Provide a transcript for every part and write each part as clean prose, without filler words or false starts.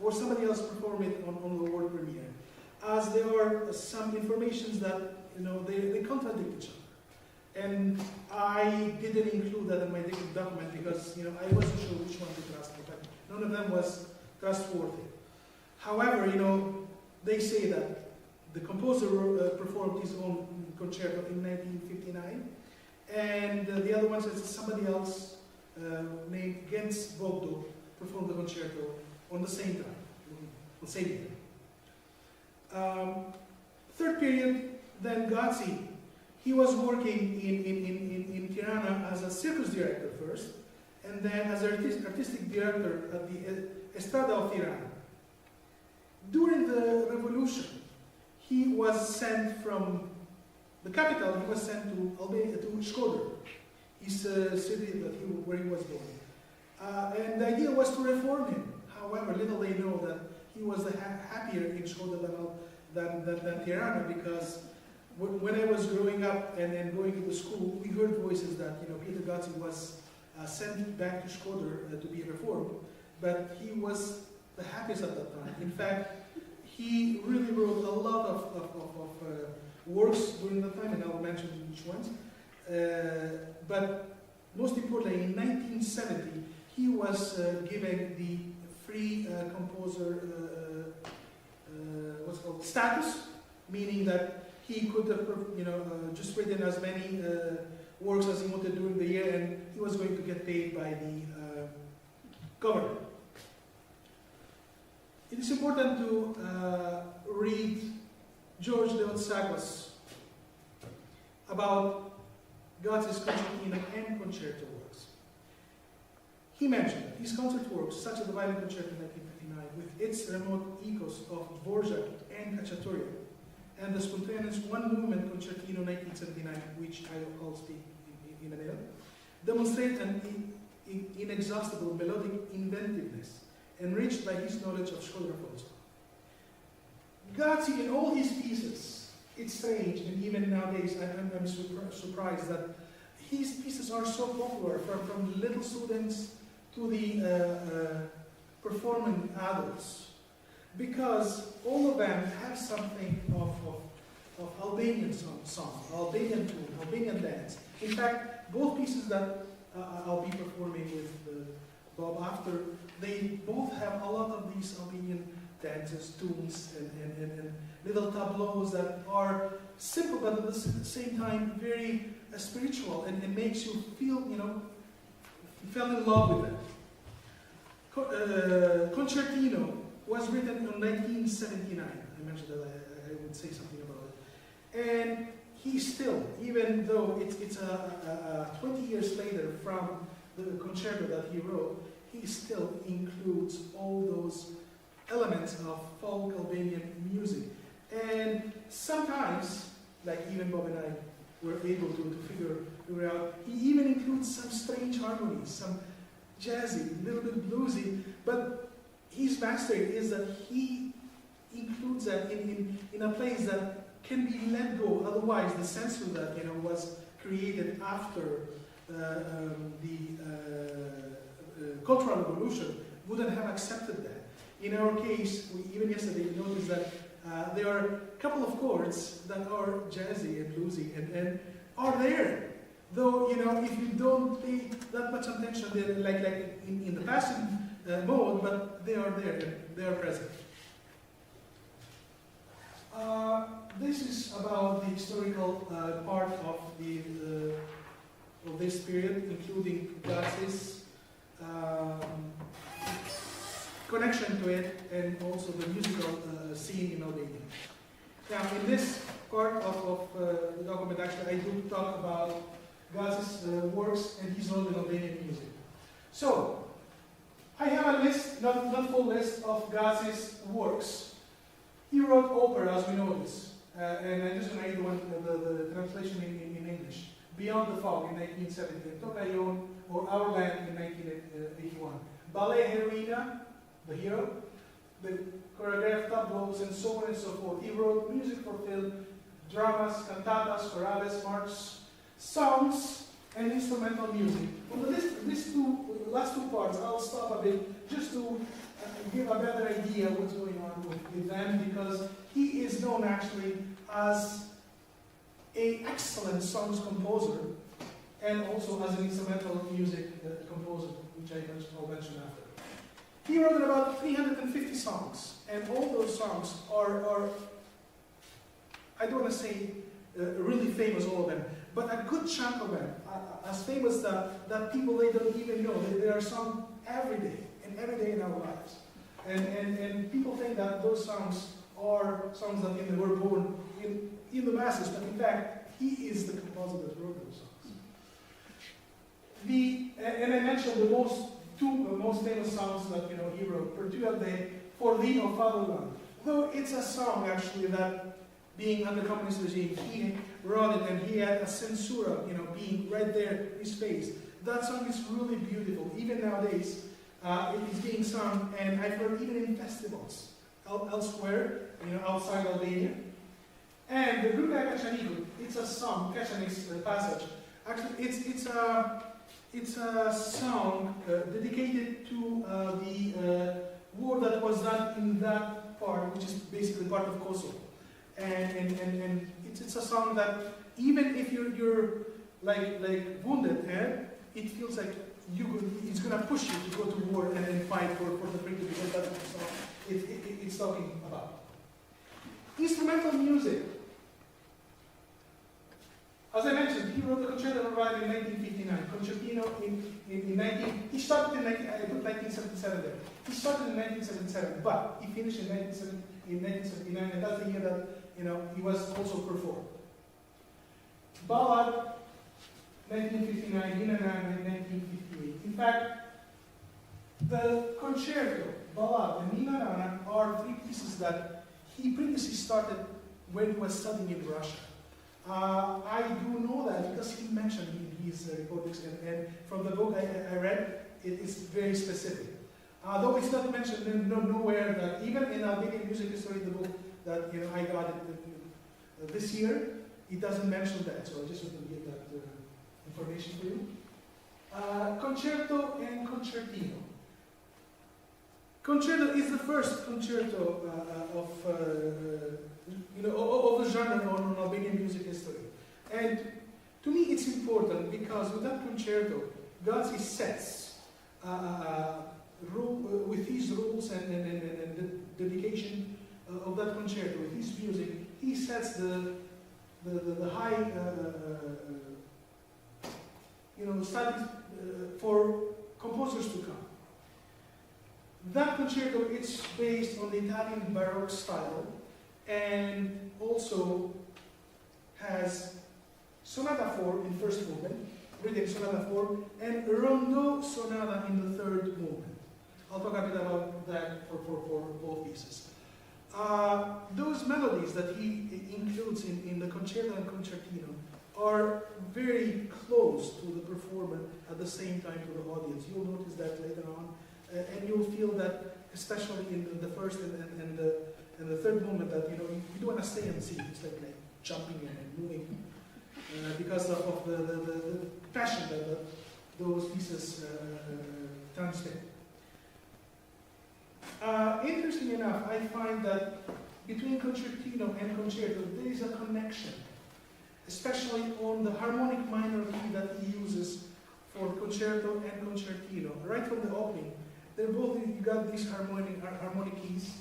or somebody else perform it on the world premiere. As there are some informations that they contradict each other, and I didn't include that in my document because I wasn't sure which one to trust. But none of them was trustworthy. However, they say that the composer performed his own concerto in 1959, and the other one says somebody else named Gens Bogdo performed the concerto on the same time, on the same year. Third period, then Gaci. He was working in Tirana as a circus director first, and then as an artistic director at the Estrada of Tirana. During the revolution, he was sent from the capital. He was sent to Albania, to Shkodër, his city where he was born. And the idea was to reform him. However, little they know that he was happier in Shkodër than Tirana, because when I was growing up and going to school, we heard voices that Pjeter Gaci was sent back to Shkodër to be reformed, but he was the happiest at that time. In fact, he really wrote a lot of works during that time, and I'll mention which ones. But most importantly, in 1970, he was given the free composer what's called status, meaning that he could have just written as many works as he wanted during the year, and he was going to get paid by the government. It is important to read George Leotsakos about Gaci's concertina and concerto works. He mentioned that his concert works, such as the Violin Concerto in 1959, with its remote echoes of Dvorak and Cacciatore, and the spontaneous one-movement Concertino 1979, which I'll speak in a minute, demonstrate an inexhaustible melodic inventiveness, enriched by his knowledge of Shkodër also. Gaci, in all his pieces, it's strange, and even nowadays I'm surprised that his pieces are so popular, from little students to the performing adults, because all of them have something of Albanian song, Albanian tune, Albanian dance. In fact, both pieces that I'll be performing with Bob after, they both have a lot of these Albanian dances, tunes, and little tableaus that are simple, but at the same time very spiritual, and it makes you feel, you fell in love with it. Concertino was written in 1979. I mentioned that I would say something about it. And he still, even though it's 20 years later from the concerto that he wrote, he still includes all those elements of folk Albanian music. And sometimes, like even Bob and I were able to figure out, he even includes some strange harmonies, some jazzy, a little bit bluesy, but his mastery is that he includes that in a place that can be let go. Otherwise, the censor that was created after the Cultural Revolution wouldn't have accepted that. In our case, we even yesterday noticed that there are a couple of chords that are jazzy and bluesy and are there. Though, if you don't pay that much attention, they're like in the passive mode, but they are there, and they are present. This is about the historical part of this period, including Gaci's connection to it, and also the musical scene in Albania. Now, in this part of the document, actually, I do talk about Gaci's works and his role in Albanian music. So, I have a list, not full list, of Gaci's works. He wrote opera, as we know this, and I'm just going to read the translation in English. Beyond the Fog in 1970, Tokayon, or Our Land in 1981. Ballet Heroina, the hero, the choreographed tableaus, and so on and so forth. He wrote music for film, dramas, cantatas, chorales, marches, songs, and instrumental music. On these last two parts, I'll stop a bit just to give a better idea what's going on with them, because he is known actually as an excellent songs composer and also as an instrumental music composer, which I'll mention after. He wrote about 350 songs, and all those songs are I don't want to say really famous, all of them, but a good chunk of them are as famous that people, they don't even know. They are sung every day in our lives. And people think that those songs are songs that were born in the masses, but in fact, he is the composer that wrote those songs. And I mentioned the two most famous songs that he wrote, Per tu al de, For thee of Fatherland. Though it's a song actually that, being under communist regime, he wrote it and he had a censura, being right there in his face. That song is really beautiful. Even nowadays, it is being sung, and I've heard even in festivals elsewhere, outside Albania. And the Grupa Kaçaniku, it's a song, Kaçanik's passage. Actually, it's a song dedicated to the war that was done in that part, which is basically part of Kosovo. And it's a song that even if you're like wounded, it feels like it's gonna push you to go to war and then fight for the freedom, because that's what the song it's talking about. Instrumental music. As I mentioned, he wrote the Concerto in 1959, Concertino he started in 1977 there. He started in 1977, but he finished in 1979, and that's the year that he was also performed. Ballad, 1959, Ninana, 1958. In fact, the Concerto, Ballad, and Ninana are three pieces that he previously started when he was studying in Russia. I do know that because he mentioned in his recordings, and from the book I read, it is very specific. Though it's not mentioned nowhere, that even in Albanian music history, the book that I got it this year, it doesn't mention that. So I just want to give that information for you. Concerto and Concertino. Concerto is the first concerto of the genre on Albanian music history. And to me it's important because with that concerto, Gaci sets with his rules and the dedication of that concerto, with his music, he sets the high studies for composers to come. That concerto, it's based on the Italian Baroque style, and also has sonata form in first movement, written sonata form, and rondo sonata in the third movement. I'll talk a bit about that for both pieces. Those melodies that he includes in the concerto and concertino are very close to the performer at the same time to the audience. You'll notice that later on, and you'll feel that, especially in the first and the third movement, that you don't want to stay on the seat. It's like jumping and moving because of the passion that those pieces transmit. Interesting enough, I find that between concertino and concerto, there is a connection, especially on the harmonic minor key that he uses for concerto and concertino. Right from the opening, they're both, you got these harmonic keys,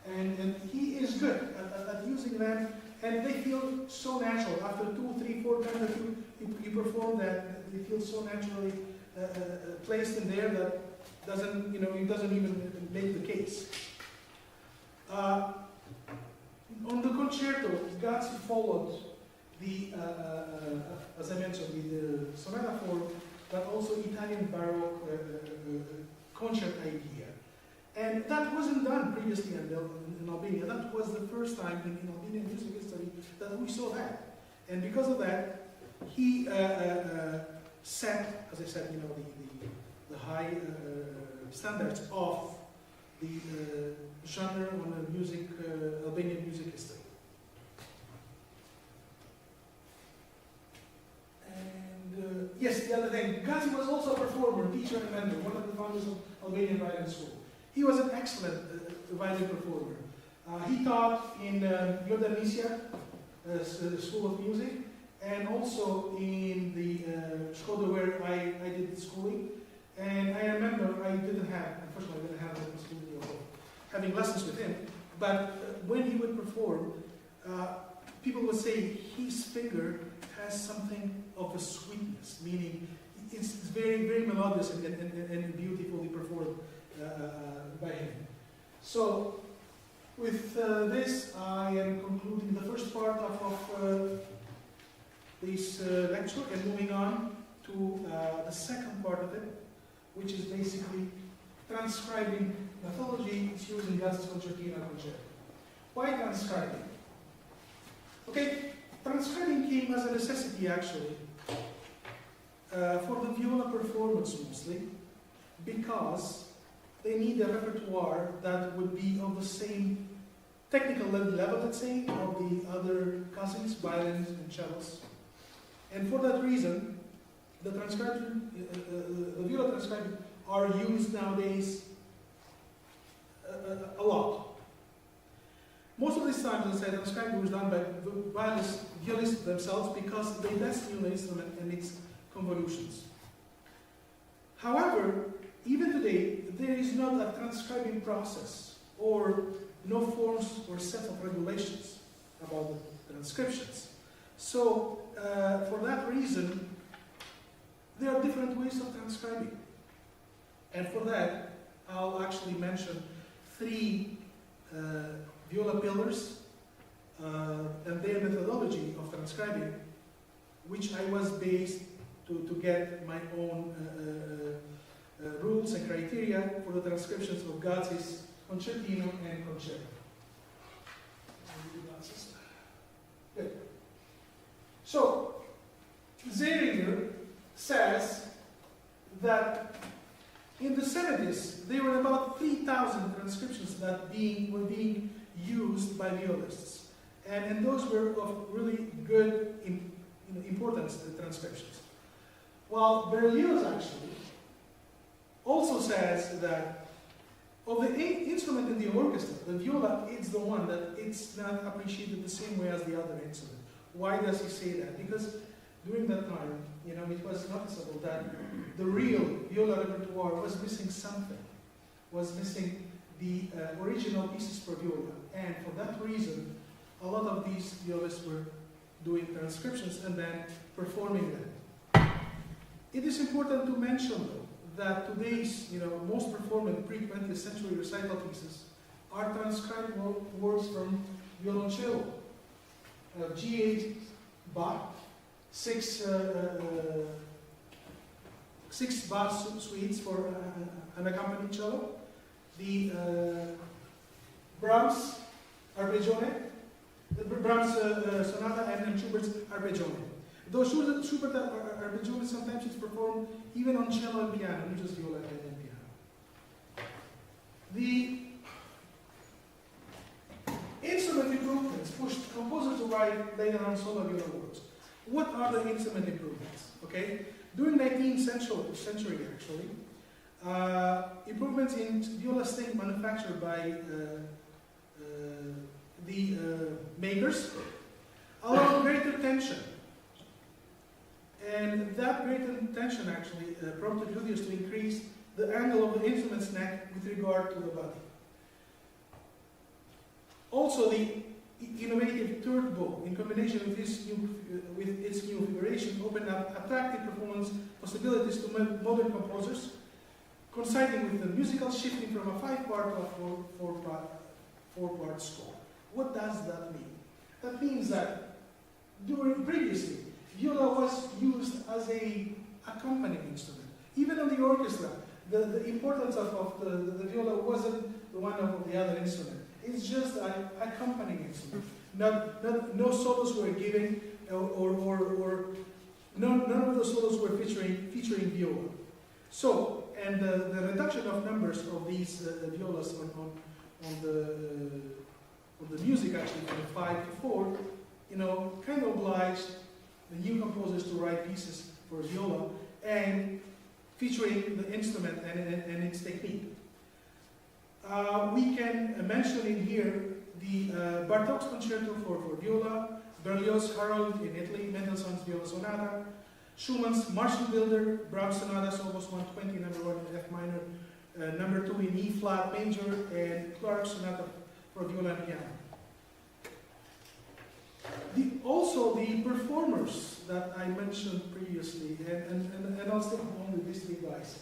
and he is good at using them, and they feel so natural. After 2, 3, 4 times that you perform that, they feel so naturally placed in there that it doesn't even make the case. On the concerto, Gaci followed the, as I mentioned, the sonata form, but also Italian Baroque concert idea. And that wasn't done previously in Albania. That was the first time in Albanian music history that we saw that. And because of that, he set, as I said, the high standards of the genre on the Albanian music history. And yes, the other thing, Gaci was also a performer, teacher, and mentor, one of the founders of Albanian Violin School. He was an excellent violin performer. He taught in Viola School of Music, and also in the school where I did the schooling. And I remember unfortunately I didn't have the possibility of having lessons with him, but when he would perform, people would say his finger has something of a sweetness, meaning it's very, very melodious and beautifully performed by him. So, with this, I am concluding the first part of this lecture and moving on to the second part of it, which is basically transcribing methodology used in Gaci's Concertino and Concerto. Why transcribing? Okay, transcribing came as a necessity actually for the viola performance mostly, because they need a repertoire that would be of the same technical level, let's say, of the other cousins, violins and cellos. And for that reason, the viola transcribing are used nowadays a lot. Most of these times, as I said, transcribing was done by violists themselves because they best knew the instrument and its convolutions. However, even today, there is not a transcribing process or no forms or set of regulations about the transcriptions. So, for that reason, there are different ways of transcribing. And for that, I'll actually mention 3 viola pillars and their methodology of transcribing, which I was based to get my own rules and criteria for the transcriptions of Gaci's Concertino and Concerto. Good. So, Yzeiri says that in the 70s, there were about 3,000 transcriptions that were being used by violists. And those were of really good importance, the transcriptions. While Berlioz actually also says that of the instrument in the orchestra, the viola is the one that it's not appreciated the same way as the other instrument. Why does he say that? Because during that time, it was noticeable that the real viola repertoire was missing something, was missing the original pieces for viola. And for that reason, a lot of these violists were doing transcriptions and then performing them. It is important to mention, though, that today's, most performing pre-20th century recital pieces are transcribed works from violoncello. G8 Bach, 6 Bach suites for an accompanied cello, the Brahms Arpeggione, the Brahms Sonata, and Schubert's Arpeggione. Though Schubert Arpeggione sometimes it's performed even on cello and piano, not just viola and piano. The instrument improvements pushed composers to write later on solo viola works. What are the instrument improvements? Okay, during 19th century actually, improvements in viola string manufactured by the makers allowed greater tension. And that greater tension actually prompted luthiers to increase the angle of the instrument's neck with regard to the body. Also, the innovative third bow, in combination with its new configuration, opened up attractive performance possibilities to modern composers, coinciding with the musical shifting from a 5-part to a 4-part score. What does that mean? That means that previously, viola was used as an accompanying instrument. Even in the orchestra, the importance of the viola wasn't the one of the other instrument. It's just an accompanying instrument. No solos were given, or none of the solos were featuring viola. So, and the reduction of numbers of these violas on the music actually from 5 to 4, kind of obliged the new composers to write pieces for viola and featuring the instrument and its technique. We can mention in here the Bartók's Concerto for Viola, Berlioz' Harold in Italy, Mendelssohn's Viola Sonata, Schumann's Martial Builder, Brahms Sonatas Opus 120, number 1 in F minor, number 2 in E flat major, and Clark's Sonata for viola and piano. Also the performers that I mentioned previously, and I'll stick on with these three guys.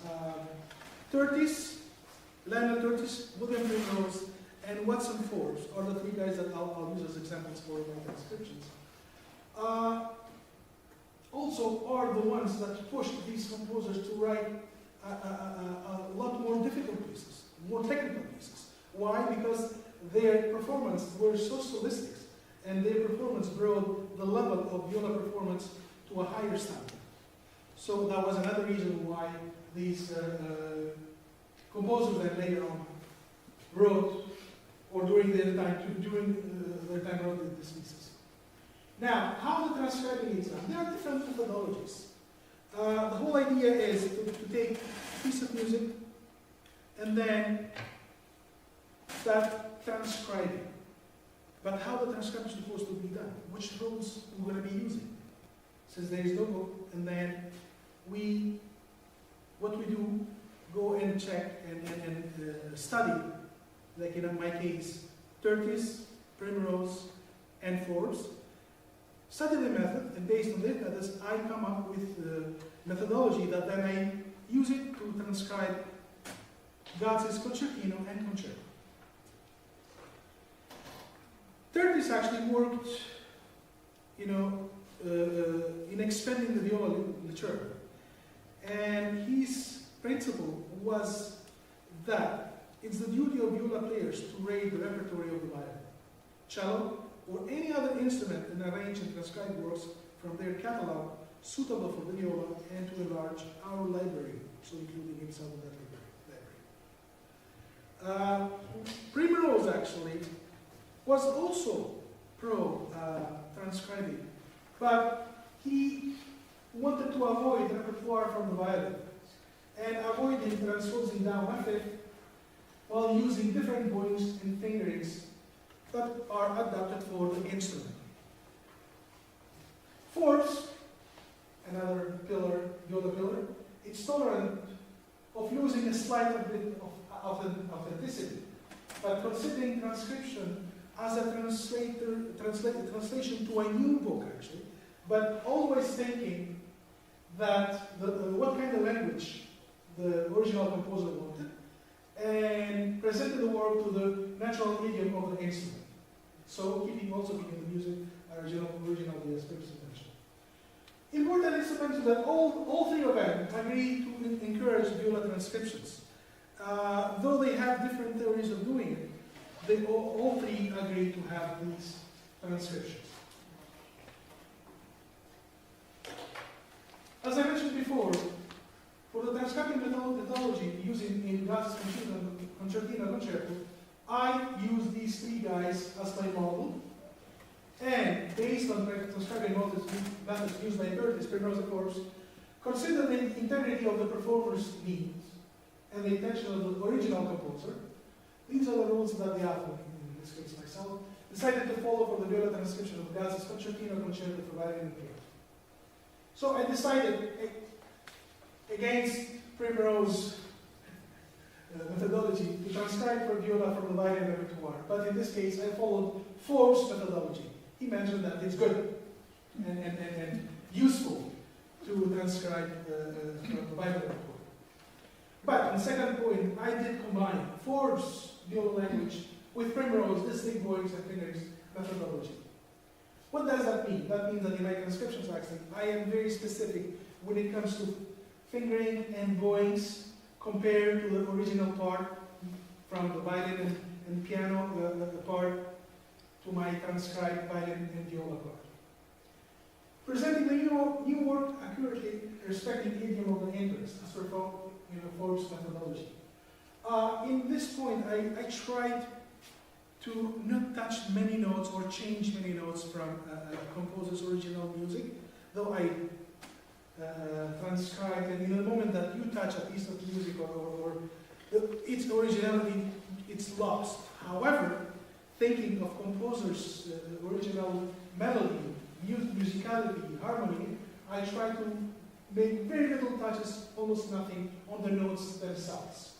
Curtis, Lionel Curtis, William Primrose, and Watson Forbes are the three guys that I'll use as examples for my transcriptions. Also are the ones that pushed these composers to write a lot more difficult pieces, more technical pieces. Why? Because their performance were so stylistic, and their performance brought the level of viola performance to a higher standard. So that was another reason why these composers that later on wrote, or during their time wrote these pieces. Now, how the transcribing is done? There are different methodologies. The whole idea is to take a piece of music and then start transcribing. But how the transcription is supposed to be done? Which rules we're going to be using? Since there is no book, and then what we do, go and check and study, like in my case, Curtis, Primrose, and Forbes. Study the method, and based on it, I come up with the methodology that then I use it to transcribe Gaci's Concertino and Concerto. Curtis actually worked, in expanding the viola literature, and his principle was that it's the duty of viola players to rate the repertoire of the violin, cello, or any other instrument and arrange and transcribe works from their catalog suitable for the viola, and to enlarge our library, so including himself in that library. Primrose actually was also pro-transcribing, but he wanted to avoid repertoire from the violin and avoiding transposing down a fifth while using different bowings and fingerings that are adapted for the instrument. Forbes, another pillar, viola pillar, it's tolerant of losing a slight bit of authenticity, but considering transcription as a translation to a new book, actually, but always thinking that what kind of language the original composer wanted, and presented the work to the natural idiom of the instrument. So keeping the music original the scripts mentioned. Important is to mention that all three of them agree to encourage viola transcriptions. Though they have different theories of doing it, they all three agree to have these transcriptions. As I mentioned before, for the transcribing methodology using in Gaci's Concertino Concerto, I use these three guys as my model, and based on the transcribing methods used by Curtis, Primrose, and Forbes, consider the integrity of the performer's needs and the intention of the original composer. These are the rules that the author, in this case myself, decided to follow for the viola transcription of Gaci's Concertino Concerto for Violin and Piano. So I decided against Primrose methodology to transcribe for viola from the violin repertoire, but in this case I followed Forbes' methodology. He mentioned that it's good and useful to transcribe from the violin repertoire. But on the second point, I did combine Forbes' viola language with Primrose, distinct bowings and fingerings methodology. What does that mean? That means that in my transcriptions, actually, I am very specific when it comes to fingering and bowings compared to the original part from the violin and piano part to my transcribed violin and viola part. Presenting the new work accurately, respecting the idiom of the interest, as per Forbes' methodology. In this point, I tried to not touch many notes or change many notes from a composer's original music, though I transcribed, and in the moment that you touch a piece of music or its originality, it's lost. However, thinking of composers' original melody, musicality, harmony, I try to make very little touches, almost nothing, on the notes themselves.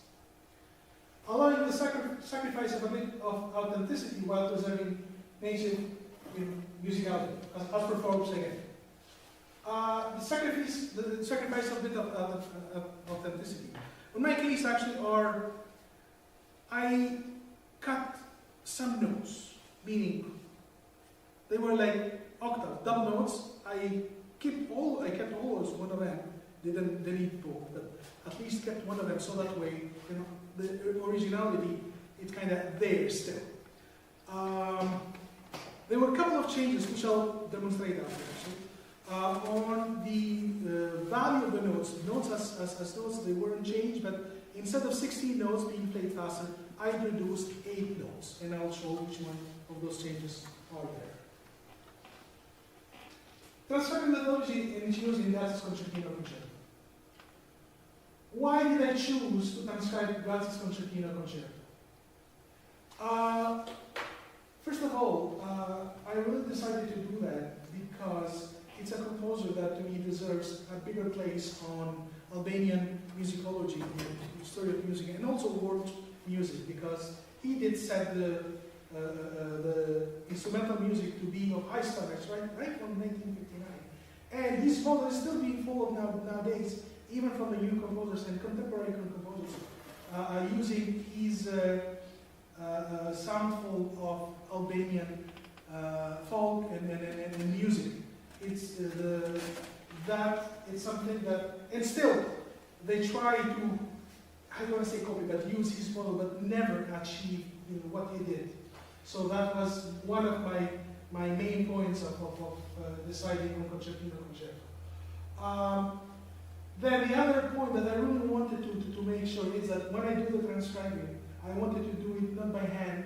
Allowing the sacrifice of a bit of authenticity while preserving native musicality, as performed again. The sacrifice of a bit of authenticity. In my case, actually, I cut some notes, meaning they were like octave, double notes. I kept all those, one of them. They need both, but at least kept one of them, so that way, the originality, it's kind of there still. There were a couple of changes which I'll demonstrate after. On the value of the notes as notes, they weren't changed, but instead of 16 notes being played faster, I introduced 8 notes, and I'll show which one of those changes are there. Transcribing methodology is used in Gaci's Concertino Concerto. Why did I choose to transcribe Gaci's Concertino Concerto? First of all, I really decided to do that because it's a composer that to me deserves a bigger place on Albanian musicology, history of music, and also world music, because he did set the instrumental music to be of high standards, right from 1959. And his model is still being followed nowadays, even from the new composers and contemporary composers, using his soundful of Albanian folk and music. It's something that, and still, they try to, I don't want to say copy, but use his model, but never achieve what he did. So that was one of my main points of deciding on Concertino Concerto. Then the other point that I really wanted to make sure is that when I do the transcribing, I wanted to do it not by hand,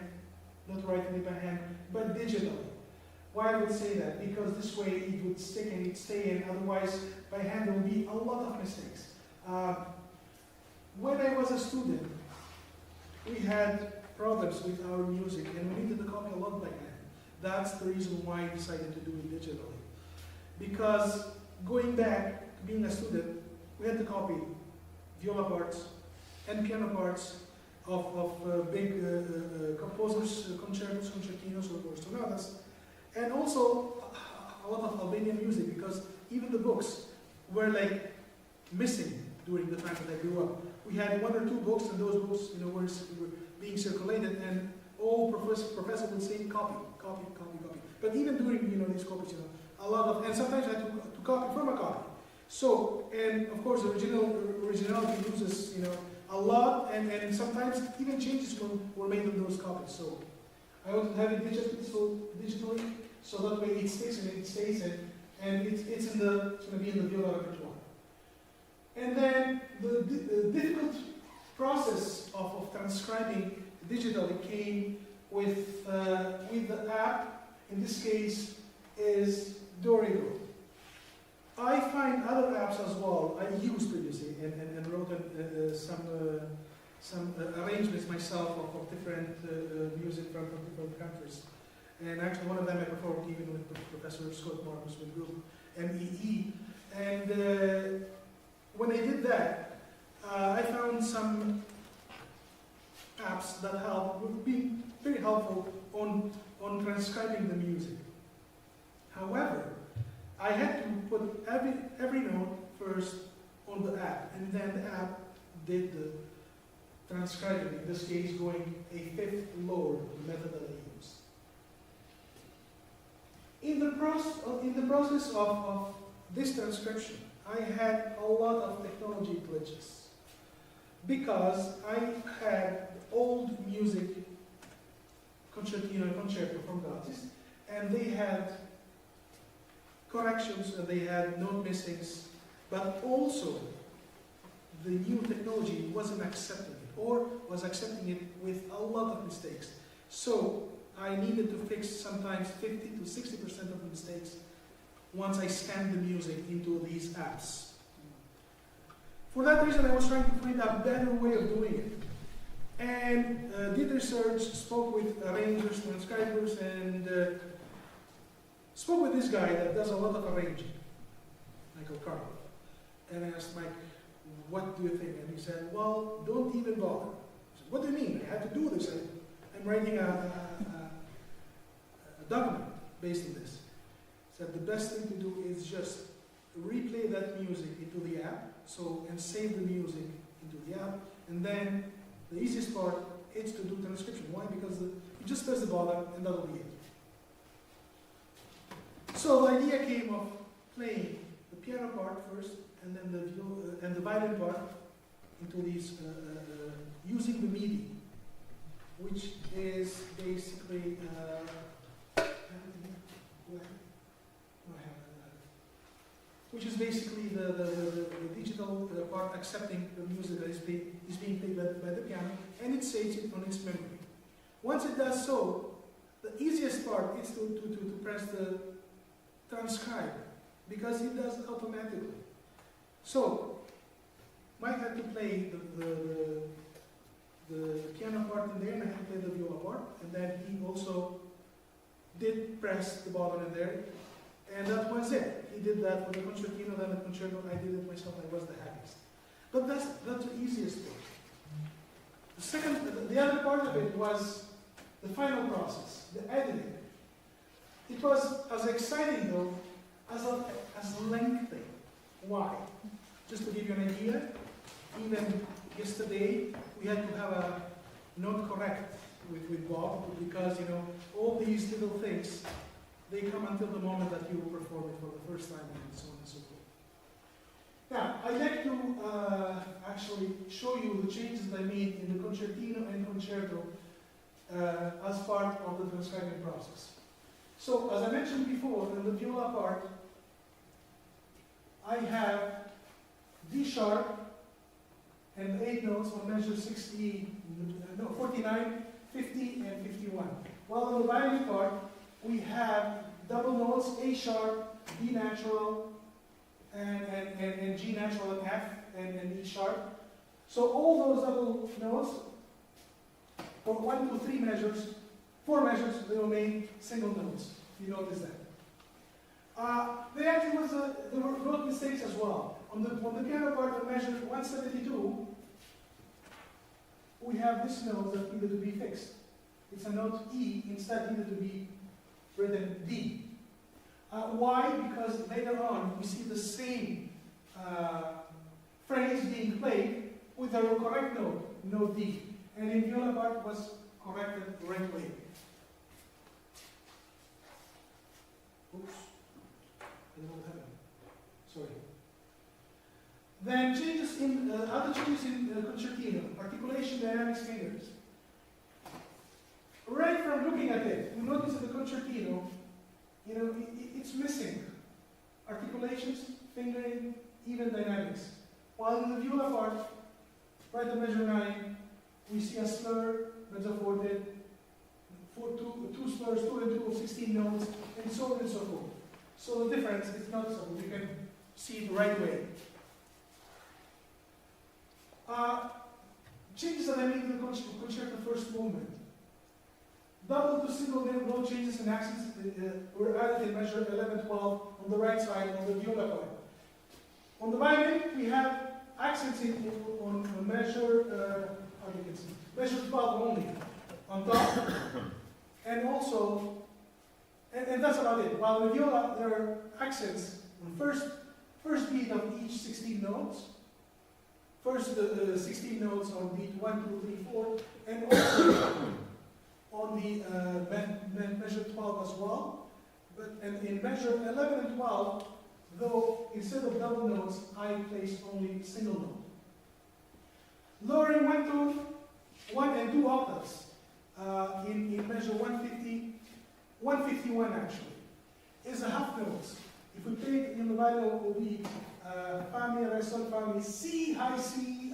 not writing it by hand, but digitally. Why I would say that? Because this way it would stick and it'd stay in, otherwise by hand there would be a lot of mistakes. When I was a student, we had problems with our music and we needed to copy a lot by hand. That's the reason why I decided to do it digitally. Because going back to being a student, we had to copy viola parts and piano parts of big composers, concertos, concertinos, or sonatas, and also a lot of Albanian music, because even the books were like missing during the time that I grew up. We had 1 or 2 books, and those books, were being circulated, and all professor would say copy. But even during these copies, a lot of, and sometimes I had to copy from a copy. So, and of course, originality loses, a lot, and sometimes even changes were made on those copies. So, I want to have it digitally, so that way it sticks and it stays in, and it's going to be in the viola repertoire. And then the difficult process of transcribing digitally came with the app. In this case, is Dorigo. I find other apps as well. I used previously and wrote some arrangements myself of different music from different countries. And actually, one of them I performed even with Professor Scott Marcus with group MEE. And when I did that, I found some apps that would be very helpful on transcribing the music. However, I had to put every note first on the app, and then the app did the transcribing, in this case going a fifth lower, the method that I use. In the process of this transcription, I had a lot of technology glitches, because I had old music, Concertino and Concerto from Gaci, and they had corrections and they had note missings, but also the new technology wasn't accepting it, or was accepting it with a lot of mistakes. So I needed to fix sometimes 50 to 60% of the mistakes once I scanned the music into these apps. For that reason, I was trying to find a better way of doing it. and did research, spoke with arrangers, transcribers, and spoke with this guy that does a lot of arranging, Michael Carl. And I asked Mike, what do you think? And he said, well, don't even bother. I said, what do you mean? I have to do this. I'm writing a document based on this. He said, the best thing to do is just replay that music into the app, and save the music into the app, and then the easiest part is to do transcription. Why? Because you just press the button and that'll be it. So the idea came of playing the piano part first, and then the violin part into these, using the MIDI, which is basically, the digital part accepting the music that is being played by the piano, and it saves it on its memory. Once it does so, the easiest part is to press the transcribe, because it does it automatically. So, Mike had to play the piano part in there, and I had to play the viola part, and then he also did press the button in there, and that was it. He did that for the Concertino, then the Concerto. I did it myself. I was the happiest. But that's the easiest thing. The other part of it was the final process, the editing. It was as exciting though as lengthy. Why? Just to give you an idea, even yesterday we had to have a note correct with Bob, because all these little things, they come until the moment that you perform it for the first time, and so on and so forth. Now, I'd like to actually show you the changes that I made in the Concertino and Concerto as part of the transcribing process. So, as I mentioned before, in the viola part, I have D sharp and 8 notes on measure 49, 50, and 51. While on the violin part, we have double notes, A sharp, B natural, and G natural, and F, and E sharp. So all those double notes, for 1, 2, 3 measures, 4 measures, they will make single notes. You notice that. There were note mistakes as well. On the piano part of measure 172, we have this note that needed to be fixed. It's a note E, instead needed to be written D. Why? Because later on we see the same phrase being played with the correct note, note D. And in viola part was corrected the right way. Oops. I don't know what happened. Sorry. Then changes in other changes in Concertino, articulation, dynamics, fingers. Right from looking at it, we notice that the Concertino, it's missing articulations, fingering, even dynamics. While in the viola part, right at measure 9, we see a slur, mezzo forte, two slurs, 2 and 2 of 16 notes, and so on and so forth. So the difference is noticeable. You can see it the right way. Changes that I made in the Concerto first movement. Double to single note changes in accents were added in measure 11-12 on the right side on the viola part. On the violin, we have accents on measure, how you can see, measure 12 only on top, and also, and that's about it. While the viola, there are accents on first beat of each 16 notes. First, 16 notes on beat 1, 2, 3, 4, and also on the measure 12 as well. But in measure 11 and 12, though instead of double notes, I place only single note. Lowering 1 and 2 octaves in measure 150, 151 actually, is a half notes. If we play it in the violin, it will be fa, mi, re, sol, fa, mi, si, high C,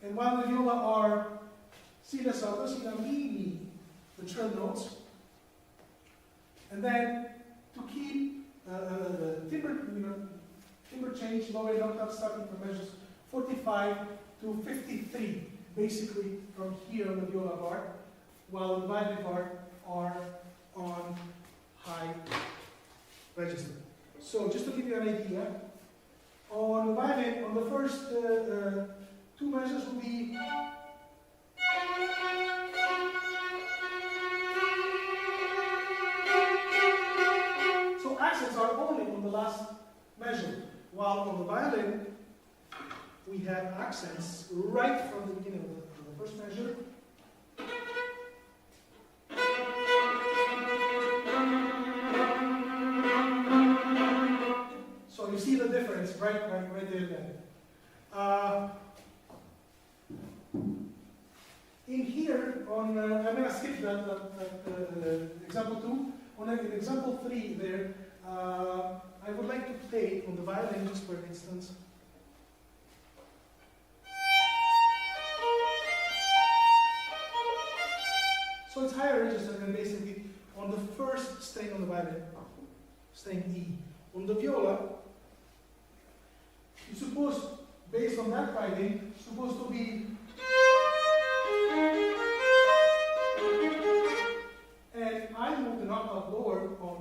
and while the viola are si, la, sol, do, si, la, mi, the trill notes. And then to keep timbre change, lowering octaves starting from measures 45 to 53. basically from here on the viola part, while the violin part are on high register. So just to give you an idea, on the violin, on the first two measures will be so accents are only on the last measure, while on the violin we have accents right from the beginning of the first measure. So you see the difference right there then. In here, on I'm going to skip that example 2. On example 3 there, I would like to play on the violin just for instance. So it's higher register than basically on the first string on the violin, string E. On the viola, it's supposed, based on that writing, supposed to be, and I moved an octave lower on,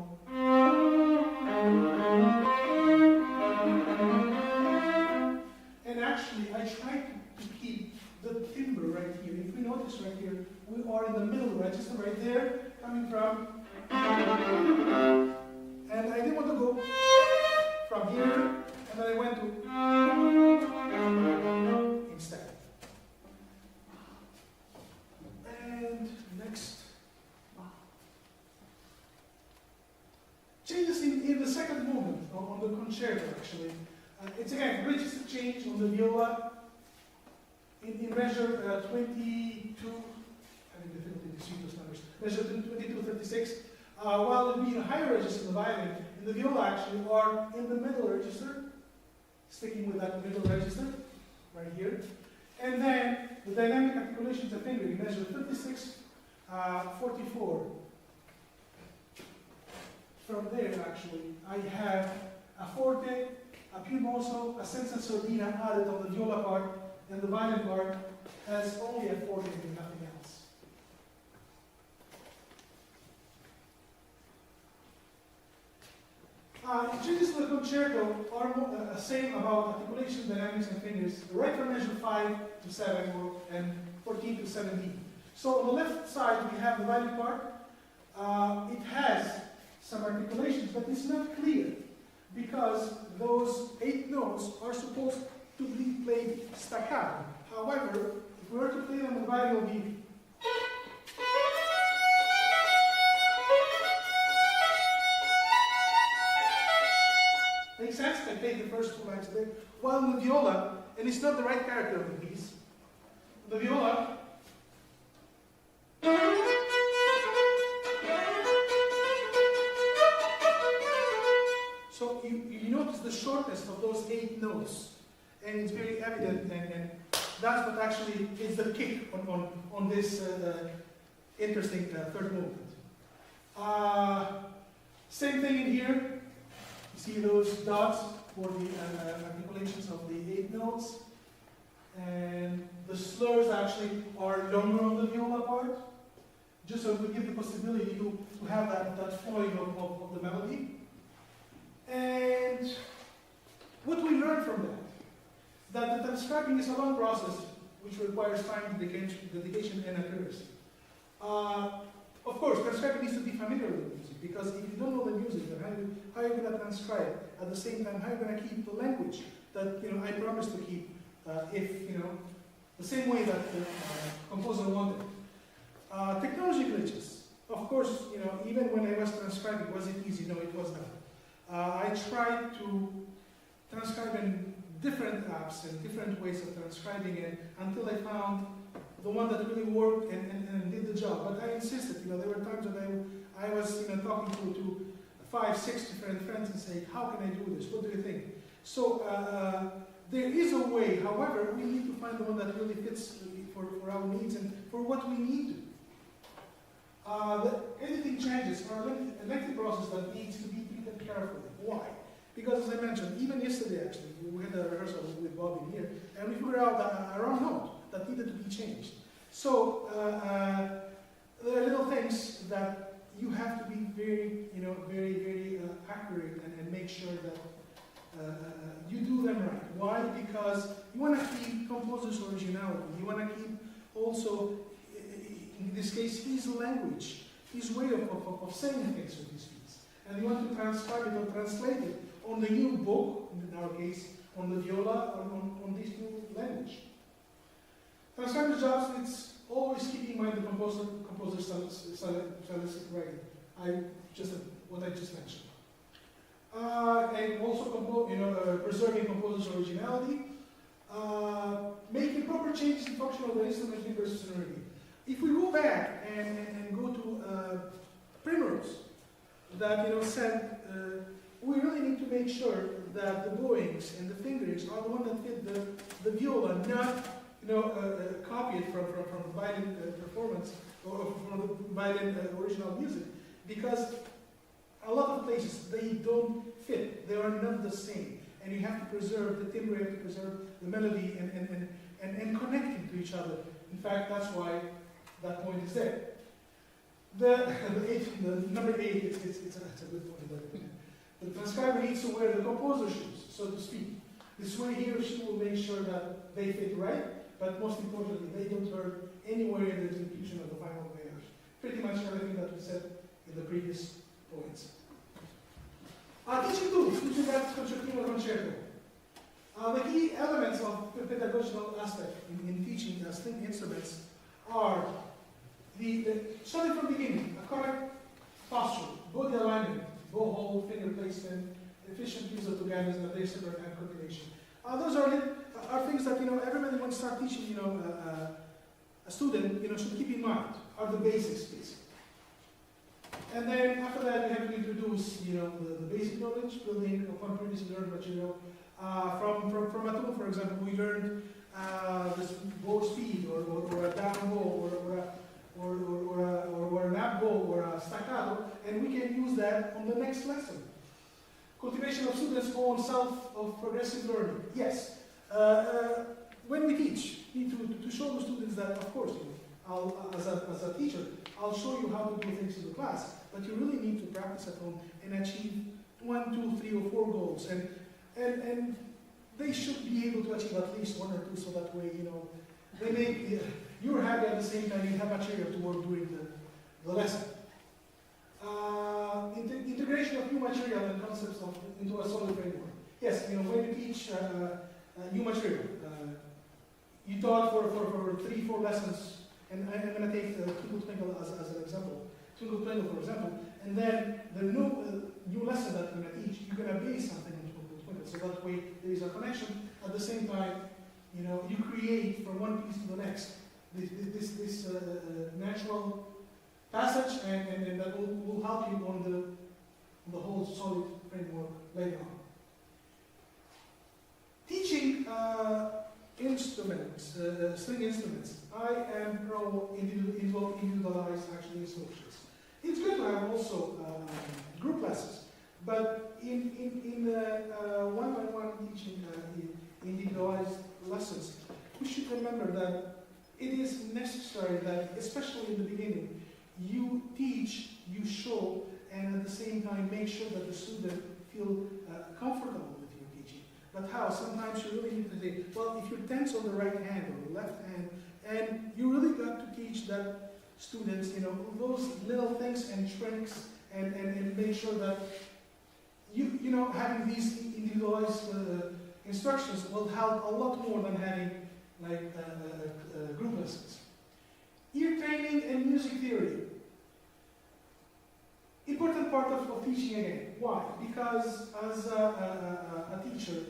and actually I tried to keep the timbre right here. If we notice right here, we are in the middle register right there, coming from, and I didn't want to go from here, and then I went to instead. And next, changes in the second movement on the concerto actually. It's again register change on the viola in measure 22. Having difficulty to see those numbers. Measure 22:36. While it would be in a higher register in the violin, in the viola actually are in the middle register, sticking with that middle register right here. And then the dynamic articulations of finger in measure 56, 44. From there actually, I have a forte, a più mosso, a senza sordina added on the viola part, and the violin part has only a forte and nothing else. Changes to the concerto are same about articulation, dynamics, and fingers, right from measure 5 to 7 and 14 to 17. So on the left side we have the violin part. It has some articulations, but it's not clear because those 8 notes are supposed to be played staccato. However, if we were to play them on the violin, it will be makes sense? I played the first 2 lines there. While in the viola, and it's not the right character of the piece, the viola so you notice the shortness of those 8 notes, and it's very evident, and that's what actually is the kick on this interesting third movement. Same thing in here. You see those dots for the articulations of the 8 notes, and the slurs actually are longer on the viola part, just so we give the possibility to have that flowing of the melody. And what we learn from that the transcribing is a long process which requires time, dedication, and accuracy. Of course, transcribing needs to be familiar with the music, because if you don't know the music, then how are you going to transcribe? At the same time, how are you going to keep the language that I promised to keep, if the same way that the composer wanted? Technology glitches. Of course, even when I was transcribing, was it easy? No, it was not. I tried to transcribe in different apps and different ways of transcribing it until I found the one that really worked and did the job. But I insisted, there were times when I was talking to 5, 6 different friends and saying, how can I do this? What do you think? So there is a way, however, we need to find the one that really fits for our needs and for what we need. The editing changes are a lengthy process that needs to be treated carefully. Why? Because as I mentioned, even yesterday actually, we had a rehearsal with Bob in here, and we figured out a wrong note that needed to be changed. So there are little things that you have to be very, very accurate and make sure that you do them right. Why? Because you want to keep composer's originality. You want to keep also, in this case, his language, his way of saying things with his piece. And you want to transcribe it or translate it on the new book, in our case, on the viola, or on this new language. Transcriber's jobs, it's always keep in mind the composer's stylistic writing. What I just mentioned. And also preserving composer's originality, making proper changes in function of the instrument versus sonority. If we go back and go to Primrose, that said, we really need to make sure that the bowings and the fingerings are the one that fit the viola, not copy it from violin performance or from the violin original music, because a lot of places they don't fit, they are not the same, and you have to preserve the timbre, you have to preserve the melody and connecting to each other. In fact, that's why that point is there. The number 8, it's a good point. But the transcriber needs to wear the composer shoes, so to speak. This way he or she will make sure that they fit right, but most importantly, they don't hurt anywhere in the execution of the final layers. Pretty much everything that we said in the previous points. Teaching tools, using that Concertino Concerto. The key elements of the pedagogical aspect in teaching string instruments are starting from the beginning, a correct posture, body alignment, bow hold, finger placement, efficient use of together, notation, and coordination. Those are things that everybody when start teaching a student should keep in mind, are the basics basically. And then after that we have to introduce the basic knowledge, building upon previously learned material. From a tune, for example, we learned this bow speed or a down bow or an up bow or a staccato, and we can use that on the next lesson. Cultivation of students' own self of progressive learning. Yes, when we teach, we need to show the students that, of course, as a teacher, I'll show you how to do things in the class, but you really need to practice at home and achieve 1, 2, 3, or 4 goals, and they should be able to achieve at least 1 or 2, so that way they make you're happy at the same time you have material to work during the lesson. Integration of new material and concepts into a solid framework. Yes, when you teach new material, you taught for 3, 4 lessons, and I'm going to take Twinkle Twinkle as an example. Twinkle Twinkle, for example, and then the new lesson that you're going to teach, you're going to base something on Twinkle Twinkle, so that way there is a connection. At the same time, you create from one piece to the next this natural passage, and that will help you on the whole solid framework later on. Teaching instruments, string instruments. I am pro individualized actually instructions. It's good to have also group lessons, but in one-by-one teaching individualized lessons, we should remember that it is necessary that, especially in the beginning, you teach, you show, and at the same time make sure that the student feel comfortable with your teaching. But how? Sometimes you really need to say, well, if you're tense on the right hand or the left hand, and you really got to teach that students, those little things and tricks, and make sure that having these individualized instructions will help a lot more than having group lessons. Ear training and music theory. Important part of teaching again. Why? Because as a teacher,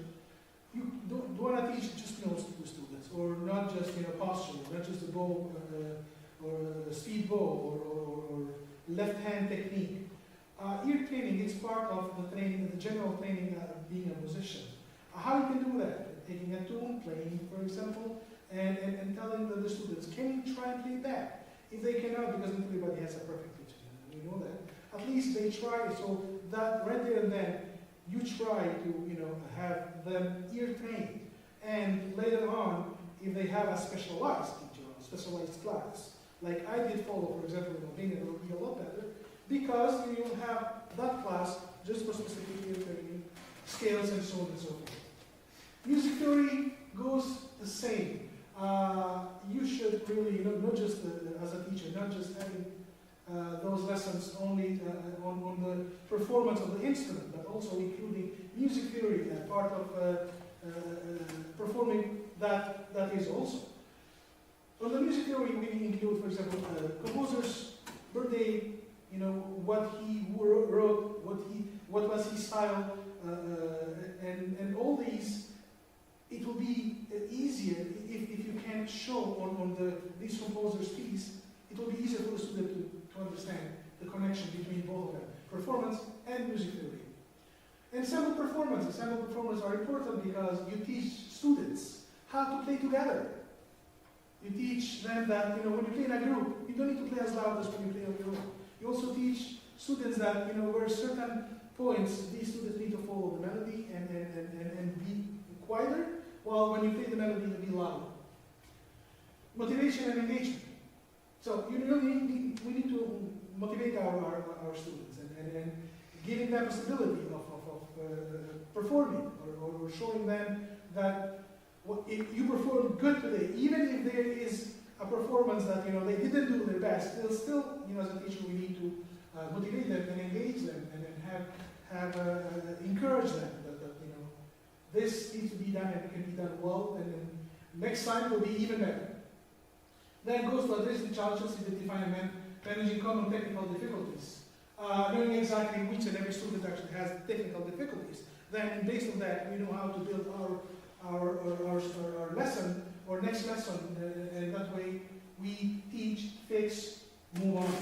you don't want to teach just notes to the students, or not just posture, not just a bow or a speed bow or left hand technique. Ear training is part of the training, the general training of being a musician. How you can do that? Taking a tune, playing, for example, and telling the students, can you try and play that? If they cannot, because not everybody has a perfect pitch, we know that. At least they try, so that right there and then, you try to have them ear trained, and later on, if they have a specialized teacher, a specialized class, like I did follow, for example, in Albania, it would be a lot better, because you will have that class just for specific theory, scales, and so on and so forth. Music theory goes the same. You should really, not just as a teacher, not just having those lessons only on the performance of the instrument, but also including music theory as part of performing that is also. On the music theory, we include, for example, composer's birthday, what he wrote, what was his style, and all these. It will be easier if you can show on these composers' piece. It will be easier for the student to understand the connection between both of them, performance and music theory. And sample performances are important because you teach students how to play together. You teach them that when you play in a group, you don't need to play as loud as when you play on your own. You also teach students that where certain points these students need to follow the melody and be quieter, while when you play the melody, it'll be louder. Motivation and engagement. So we need to motivate our students and giving them possibility of performing or showing them that if you performed good today, even if there is a performance that they didn't do their best, still as a teacher we need to motivate them and engage them and have encourage them that this needs to be done and can be done well, and then next time will be even better. Then goes to addressing challenges, identifying and managing common technical difficulties. Knowing exactly which and every student actually has technical difficulties. Then based on that, we know how to build our lesson or next lesson, and that way we teach, fix, move on.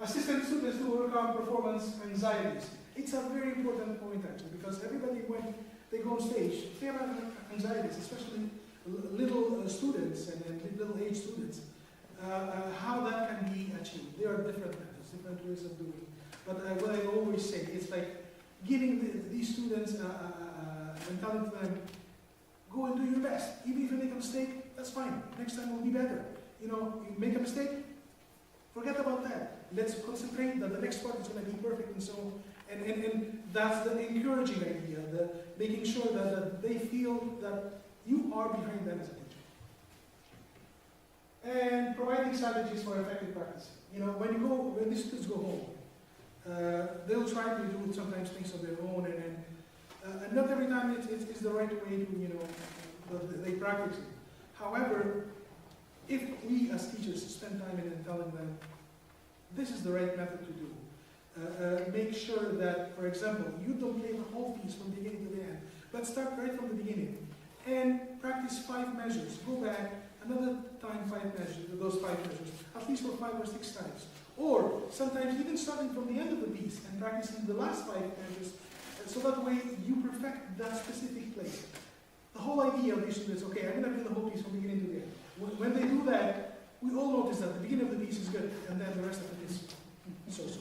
Assisting students to overcome performance anxieties. It's a very important point actually, because everybody when they go on stage, they have anxieties, especially little students and little age students. How that can be achieved. There are different methods, different ways of doing it. But what I always say, it's like giving these students and telling them, go and do your best. Even if you make a mistake, that's fine. Next time will be better. You make a mistake, forget about that. Let's concentrate that the next part is going to be perfect and so on. And that's the encouraging idea, the making sure that they feel that you are behind them as a teacher. And providing strategies for effective practice. When the students go home, they'll try to do sometimes things on their own, and not every time it's the right way to, they practice it. However, if we as teachers spend time in and telling them, this is the right method to do, make sure that, for example, you don't play the whole piece from the beginning to the end, but start right from the beginning and practice 5 measures. Go back another time 5 measures, those 5 measures, at least for 5 or 6 times. Or sometimes even starting from the end of the piece and practicing the last 5 measures, so that way you perfect that specific place. The whole idea of these students, okay, I'm going to play the whole piece from the beginning to the end. When they do that, we all notice that the beginning of the piece is good, and then the rest of it is so-so.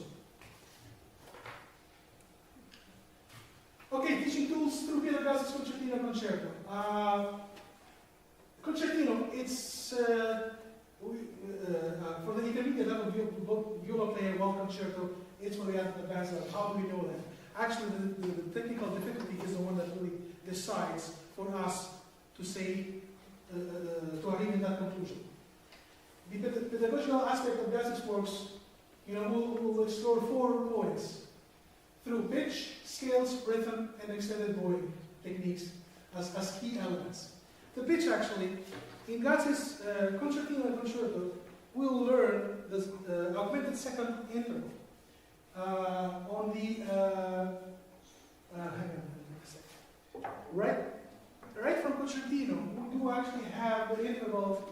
Okay, teaching tools through Pjeter Gaci's Concertino Concerto. Concertino, it's for the intermediate level viola player, well, concerto, it's for the advanced level. How do we know that? Actually, the technical difficulty is the one that really decides for us to say, to arrive in that conclusion. The pedagogical aspect of Gaci's works, we'll explore 4 points through pitch, scales, rhythm, and extended bowing techniques as key elements. The pitch, actually, in Gaci's Concertino and Concerto, we'll learn the augmented second interval. On the, hang on a second. Right from Concertino, we do actually have the interval.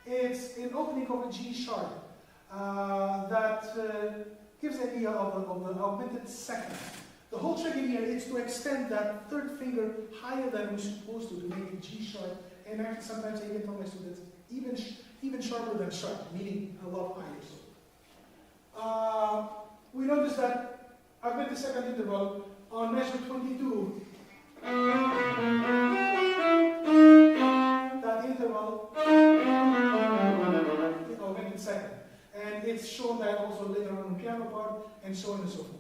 It's an opening of a G sharp that gives the idea of the augmented second. The whole trick in here is to extend that third finger higher than we're supposed to make it G sharp, and actually sometimes I even tell my students even sharper than sharp, meaning a lot higher. We notice that augmented second interval on measure 22. interval, augmented second. And it's shown that also later on the piano part, and so on and so forth.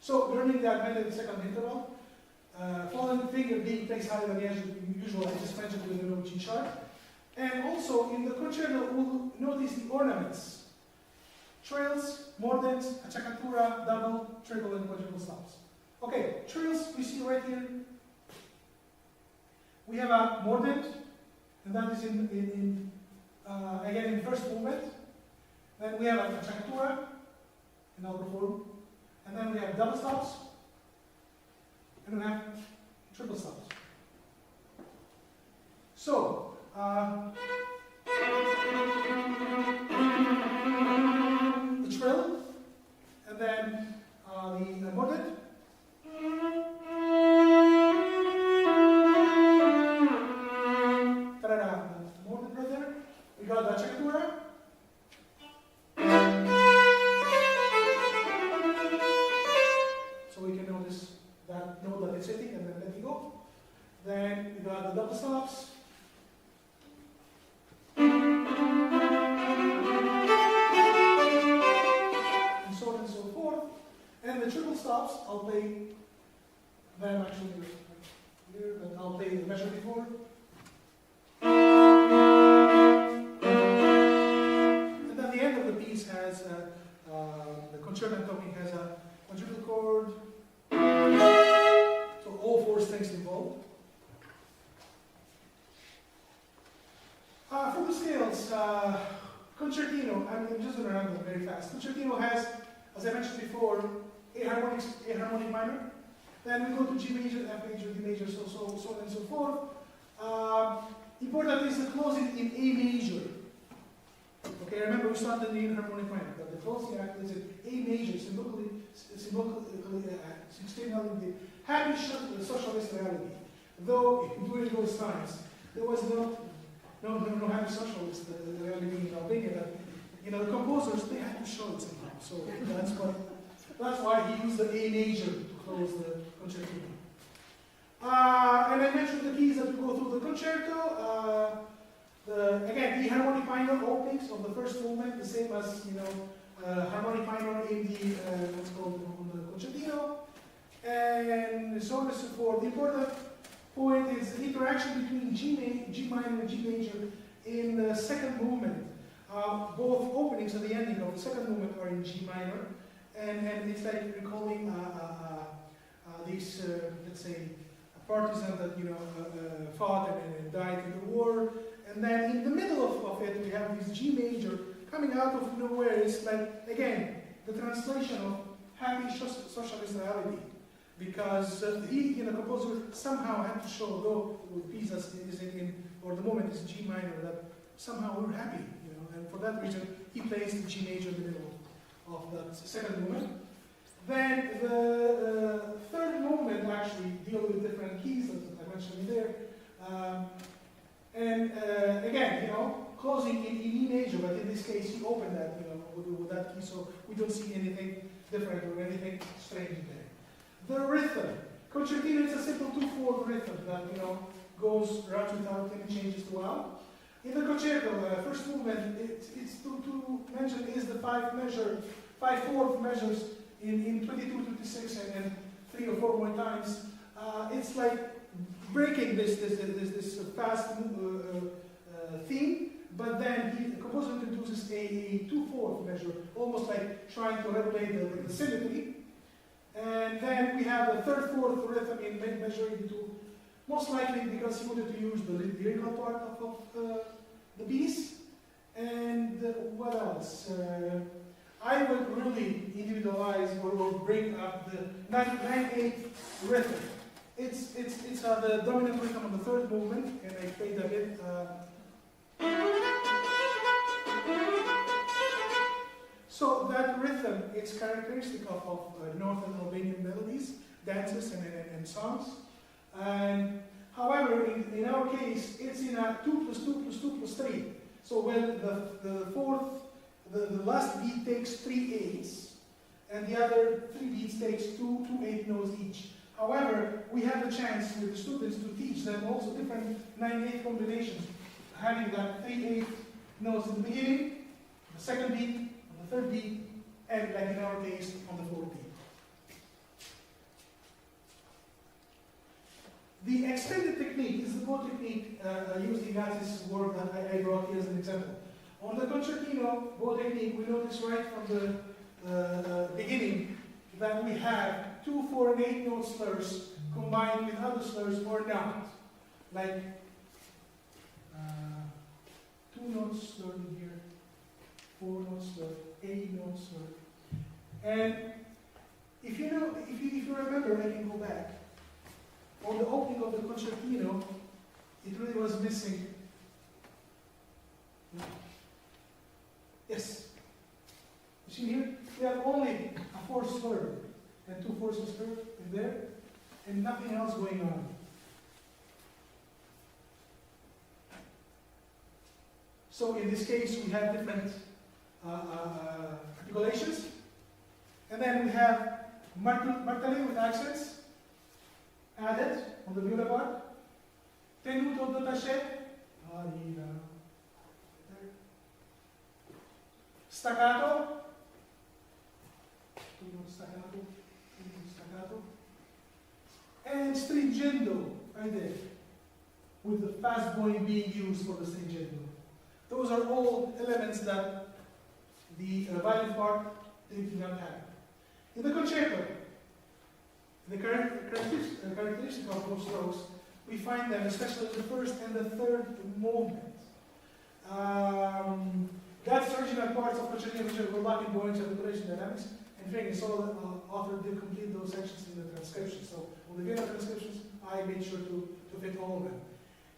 So learning the augmented second interval, fallen finger being placed higher than the usual, I just mentioned with the note G sharp. And also in the concerto, we'll notice the ornaments. Trills, mordents, acciaccatura, double, triple, and quadruple stops. Okay, trills we see right here. We have a mordent, and that is again in first movement. Then we have a acciaccatura in alto form, and then we have double stops, and we have triple stops. So, the trill, and then the mordent. Mordent right there. We got the acciaccatura. So we can notice that note that it's hitting and then letting go. Then we got the double stops. And so on and so forth. And the triple stops, I'll play them actually here, but I'll play the measure before. And then the end of the piece has the concerto has a quadruple chord. So all four strings involved. For the scales, Concertino, I'm just going to run them very fast. Concertino has, as I mentioned before, A harmonic minor. Then we go to G major, F major, D major, so on and so forth. Important is the closing in A major. Okay, remember we started in harmonic minor, but the closing act is in A major, symbolically signaling the happy socialist reality. Though during those times there was no happy socialist reality in Albania. That, the composers they had to show it somehow. So that's why he used the A major to close the concertino. And I mentioned the keys that we go through the concerto. Again, the harmonic minor openings of the first movement, the same as harmonic minor in the what's called on the concertino, and so on and so forth. The important point is the interaction between G minor and G major in the second movement. Both openings and the ending of the second movement are in G minor, and it's like recalling these let's say partisans that fought and died in the war. And then in the middle of it, we have this G major coming out of nowhere. It's like, again, the translation of happy socialist reality. Because the composer somehow had to show, though the piece is or the moment is G minor, that somehow we're happy, and for that reason, he plays the G major in the middle of the second movement. Then the third movement actually deals with different keys, as I mentioned there. And again, closing in E major, but in this case he opened that, with that key, so we don't see anything different or anything strange there. The rhythm. Concertino is a simple 2/4 rhythm that, goes around without any changes throughout. In the concerto, first movement, it's to mention is the 5/4 measures in 22, 26, and 3 or 4 more times. It's like breaking this fast theme, but then the composer introduces a 2/4 measure, almost like trying to regulate the symmetry. And then we have the 3rd, 4th rhythm in measure into, most likely because he wanted to use the lyrical part of the piece. And what else? I would really individualize or bring up the 9/8 rhythm. It's the dominant rhythm of the 3rd movement, and I played a bit. So that rhythm is characteristic of Northern Albanian melodies, dances, and songs. And however, in our case, it's in a 2+2+2+3. So when the last beat takes 3 8s, and the other 3 beats takes 2 8 notes each. However, we have the chance with the students to teach them also different 9/8 combinations having that 3/8 notes in the beginning, the second beat, on the third beat, and like in our case, on the fourth beat. The extended technique is the bow technique used in Gaci's work that I brought here as an example. On the Concertino bow technique, we notice right from the beginning that we have 2, 4, and 8 note slurs combined with other slurs or not. Like 2 notes slurred in here, 4 notes slurred, 8 notes slurred. And if you remember, I can go back. On the opening of the Concertino, it really was missing. Yes. You see here? We have only a 4th slur and 2 4ths slur in there, and nothing else going on. So in this case, we have different articulations, and then we have martelli with accents added on the viola part. Tenuto détaché. Staccato. Staccato. And stringendo, right there. With the fast bowing being used for the stringendo. Those are all elements that the violin part did not have. In the concerto, the characteristic of those strokes, we find them especially in the first and the third movement. That's the original parts of Concertino which were lacking bowing, articulation, dynamics, and fingering. So the author did complete those sections in the transcription. So on the Viola transcriptions, I made sure to fit all of them.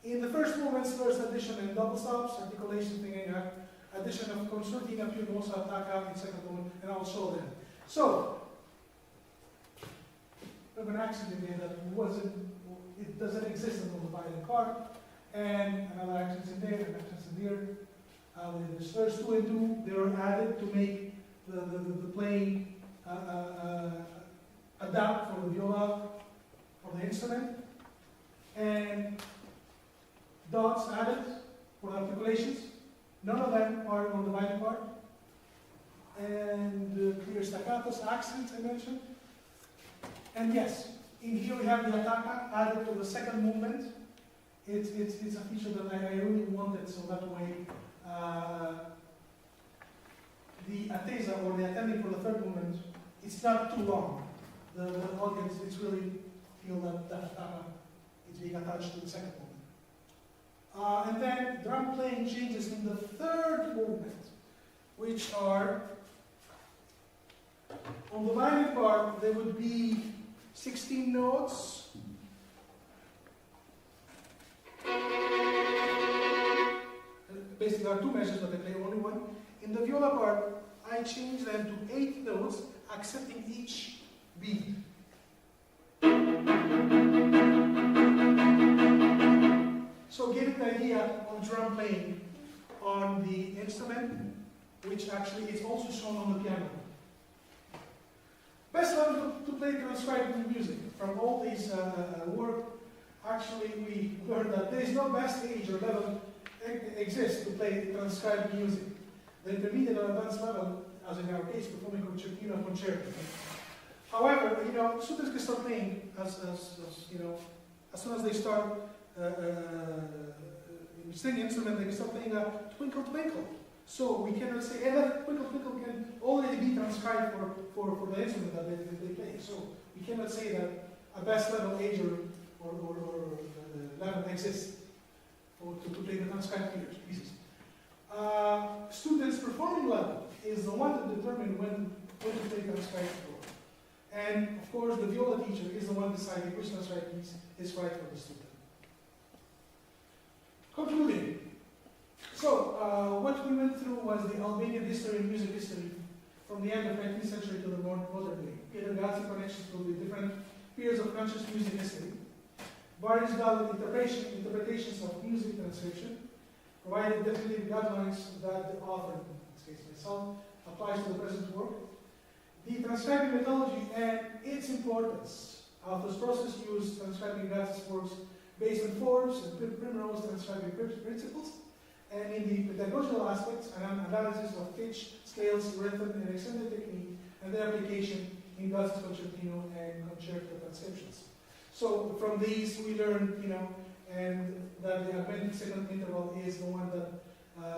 In the first movement, slurs, addition, and double stops, articulation, fingering, addition of Concertino, pure mossa, attacca, in second movement, and I'll show them. So, we have an accent in there that it doesn't exist on the violin part, and another accent in there, and accents in there. The slurs 2 and 2, they were added to make the playing adapt for the viola, for the instrument, and dots added for articulations. None of them are on the violin part. And clear staccatos, accents I mentioned. And yes, in here we have the attacca added to the second movement. It's a feature that I really wanted, so that way the attesa or the attending for the third movement, it's not too long. The audience it's really feel that attacca is being attached to the second movement. And then drum playing changes in the third movement, which are on the violin part, there would be 16 notes. Basically, there are 2 measures, but I play only one. In the viola part, I change them to 8 notes, accepting each beat. So, getting the idea of drum playing on the instrument, which actually is also shown on the piano. Best level to play transcribed music. From all these work, actually we learned that there is no best age or level exists to play transcribed music. The intermediate or advanced level, as in our case, performing Concertino and Concerto. However, students can start playing as soon as they start singing instrument, they can start playing a Twinkle Twinkle. So we cannot say, and that Twinkle Twinkle can already be transcribed for the instrument that they play. So we cannot say that a best level age or level exists to play the transcribed pieces. Students' performing level is the one to determine when to play transcribed score. And of course, the viola teacher is the one deciding which transcribed piece is right for the student. Concluding. So, what we went through was the Albanian history and music history from the end of the 19th century to the modern day. Pjeter Gaci connections to the different periods of conscious music history. Various valid interpretations of music transcription provided definitive guidelines that the author, in this case myself, applies to the present work. The transcribing methodology and its importance. Author's process used transcribing Gaci's works based on forms and primrose transcribing principles. And in the pedagogical aspects, an analysis of pitch, scales, rhythm, and extended technique, and their application in Gaci's Concertino and Concerto transcriptions. So from these we learned, and that the augmented second interval is the one that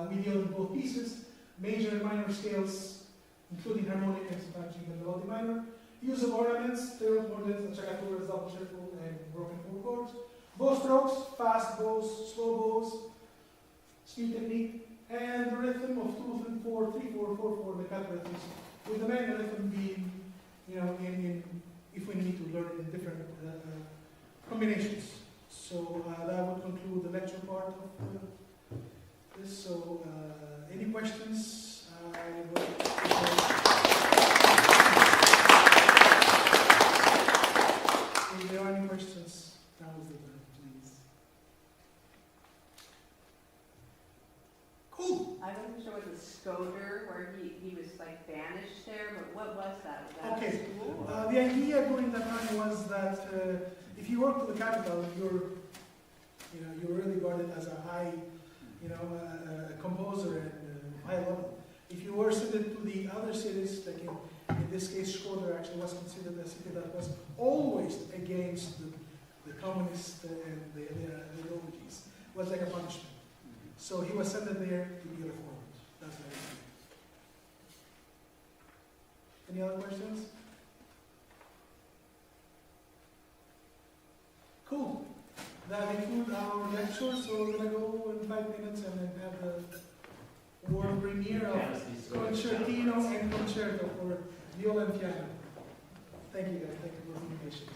we deal in both pieces, major and minor scales, including harmonic and sometimes even melody minor, use of ornaments, third orders, acciaccature, double circle, and broken four chords, bow strokes, fast bows, slow bows, speed technique, and the rhythm of 2, 3, 4, 3, 4, 4, 4, the cut rhythms, with the main rhythm being, if we need to learn it in different combinations. So that would conclude the lecture part of this. So any questions? If there are any questions, now is the time, please. Cool. I wasn't sure what the Skoder, where he was like banished there, but what was that? Was that Okay. school? The idea during that time was that if you work to the capital, you're really regarded as a high, a composer and high level. If you were sent to the other cities, like in this case, Skoder actually was considered a city that was always against the communists and the ideologies. It was like a punishment. So he was sent there to be reformed. That's the idea. Any other questions? Cool. That concludes our lecture, so we're going to go in 5 minutes and then have the world premiere of Concertino and Concerto for Viola and Piano. Thank you guys. Thank you for the invitation.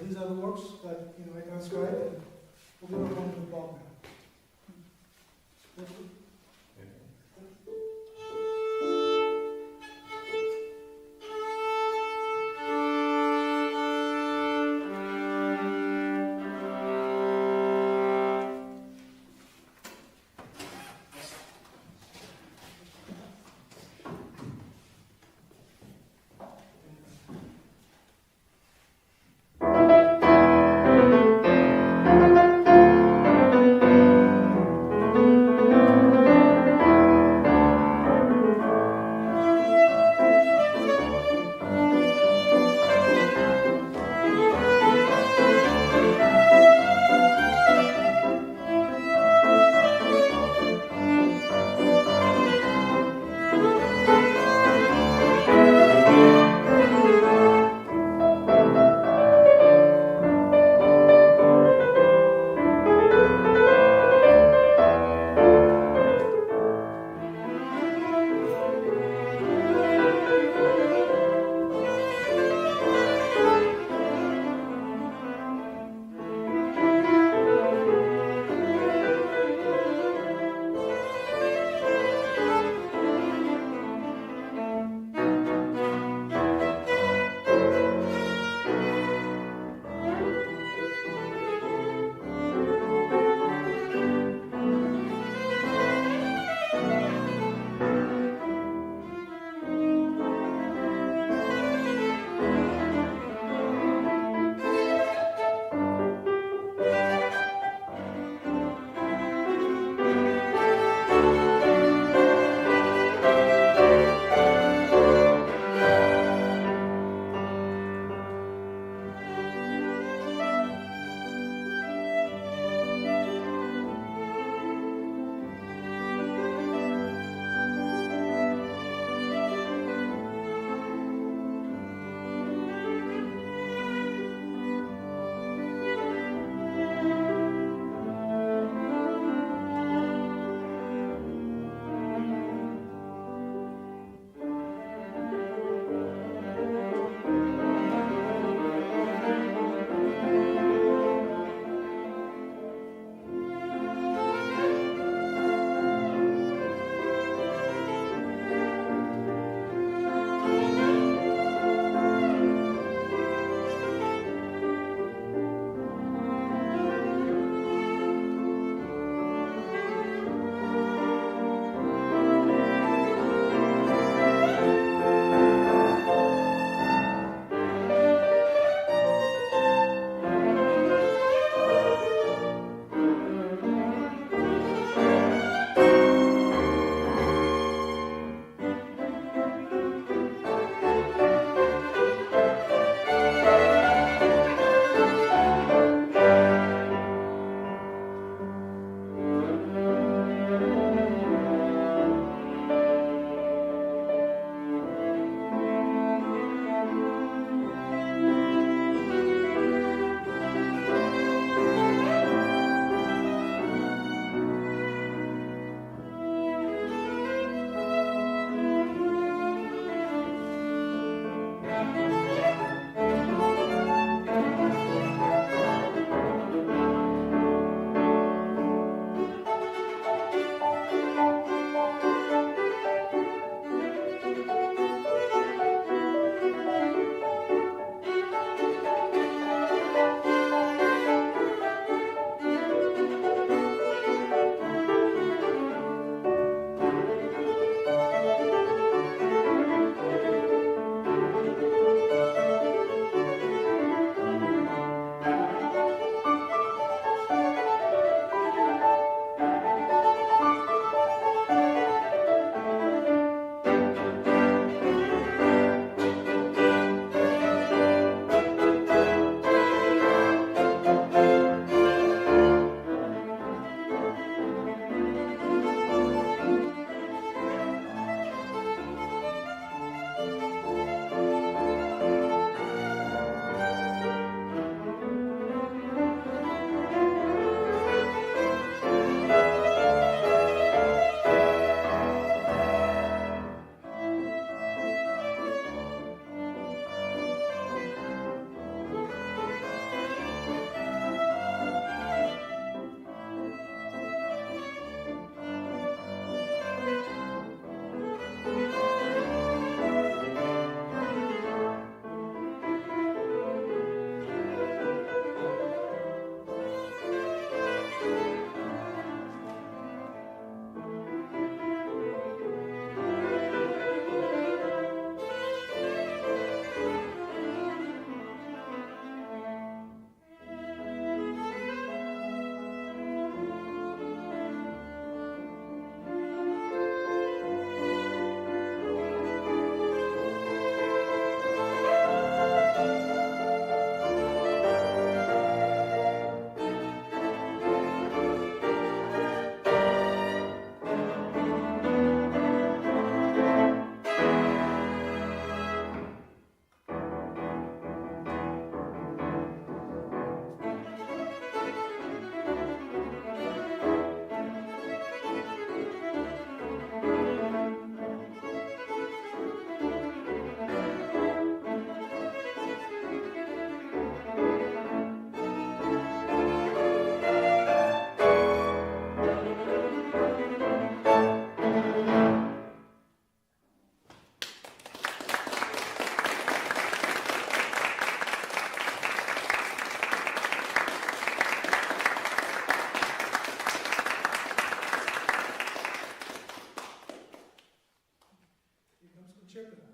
these are the works that I transcribed, and we'll go on to the blog now. Brahms Concerto.